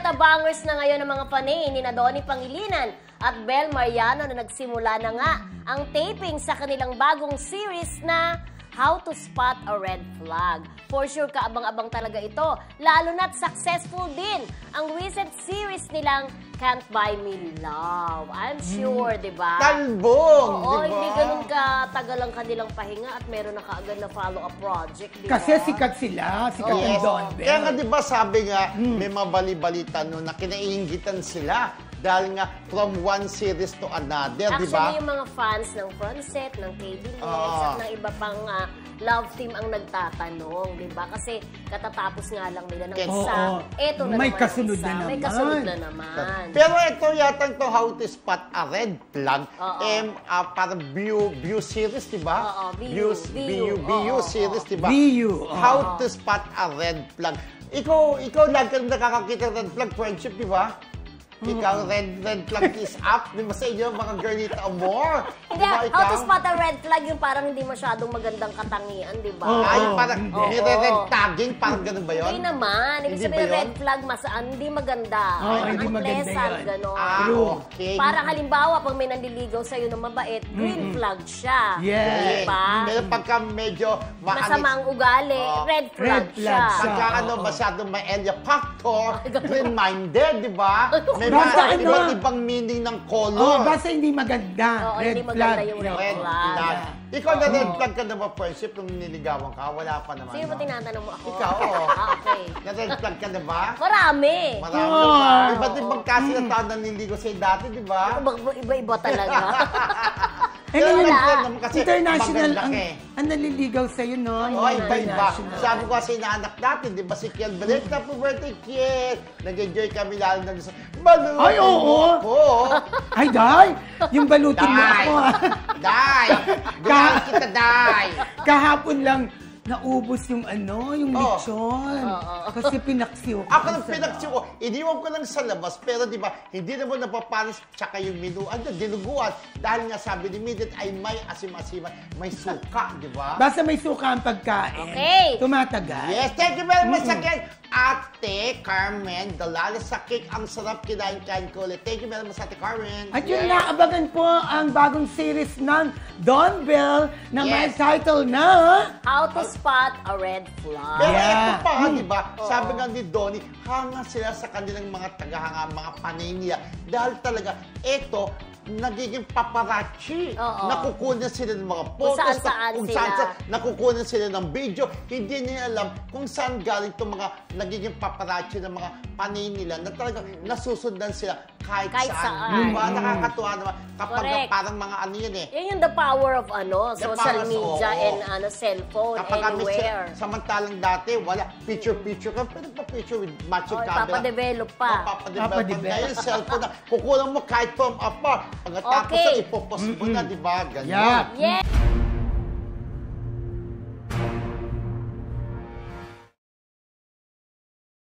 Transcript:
abangers na ngayon ng mga panay ni Donnie Pangilinan at Bel Mariano na nagsimula na nga ang taping sa kanilang bagong series na How to Spot a Red Flag. For sure, kaabang-abang talaga ito. Lalo na't successful din ang recent series nilang Can't Buy Me Love. I'm sure, di ba? Talbong, Oo, di ba? hindi ganun katagal ang kanilang pahinga at meron na kaagad na follow-up project, di ba? Kasi sikat sila, sikat ang Don Bell. Kaya nga, di ba, sabi nga, may mabali-balita no, na kinaiingitan sila dahil nga from one series to another, di ba? Actually, yung mga fans ng Fronset, ng KBS, at ng iba pang love team ang nagtatanong, di ba? Kasi katatapos nga lang nila ng isa. Eto na may naman kasunod isa. na naman. May kasunod na naman. Pero ito yata to How to Spot a Red Flag, parang view series, di ba? Oo, BU series, di ba? BU. How to Spot a Red Flag. Ikaw lagi kang nakakakita ng red flag, friendship, di ba? Ikaw, red flag is up. Di ba sa inyo, mga girlita amor? Hindi, How to Spot a Red Flag, yung parang hindi masyadong magandang katangian, di ba? Yung parang nire-red tagging, parang ganun ba yun? Hindi naman. Ibig sabihin, red flag, hindi maganda. Hindi maganda yun. Gano'n. Okay. Parang halimbawa, pag may nanliligaw sa'yo na mabait, green flag siya. Yes. Diba? Pero pagka medyo masama ang ugali, red flag siya. Pagka masyadong may Elia factor, green-minded, di ba? May Basta iba't ibang meaning ng color. Basta hindi maganda. Hindi maganda yung red flag. Ikaw na red flag ka na ba, friendship, nung niligawan ka? Wala pa naman. Sino ba tinatanong mo ako? Ikaw, oo. Okay. Na red flag ka na ba? Marami. Marami ba? Iba't ibang kasi na tao naniligo sa'yo dati, di ba? Iba-iba talaga. International ang naliligaw sa'yo, no? Iba-iba. Sabi ko kasi inaanak natin, di ba si Kiel Belen? Happy birthday, Kiel! Nag-enjoy kami lalo na sa balutin Ay, oo. mo ako. Ay, Day! Yung balutin mo ako, ha? Day! Gawin kita, Day! Kahapon lang, naubos yung yung lechon. Kasi pinaksiw ko. Ako nang pinaksiw ko, iniwan ko lang sa labas, pero di ba, hindi naman napapanis, tsaka yung minuan na dinuguan. Dahil nga sabi ni Midget ay may asim-asiman, may suka, di ba? Basta may suka ang pagkain. Okay. Tumatagal. Yes, thank you very much again. Ate Carmen Dalalas sa cake. Ang sarap, kinain-kain ko ulit. Thank you very much, Ate Carmen. At yun na, abangan po ang bagong series ng Don Bell na may title na How to Spot a Red Flag. Pero ito pa, di ba? Sabi nga ni Donnie, hanga sila sa kanilang mga tagahanga, mga panay niya. Dahil talaga, ito, nagiging paparazzi. Nakukunan sila ng mga photos. Kung saan nakukunan sila ng video. Hindi nila alam kung saan galing itong mga nagiging paparazzi ng mga panay nila na talagang nasusundan sila kahit saan. Diba? Nakakatuwa naman kapag parang mga ano yan eh. Yan yung the power of social media and cellphone, kapag anywhere. Samantalang dati, wala. Picture-picture ka. Pwede pa picture with matching camera. Papadevelop pa. Papadevelop. Ngayon, cellphone na. Kukunan mo kahit from afar. Pagkatapos ipopost mo na, di ba? Ganyan. Yeah.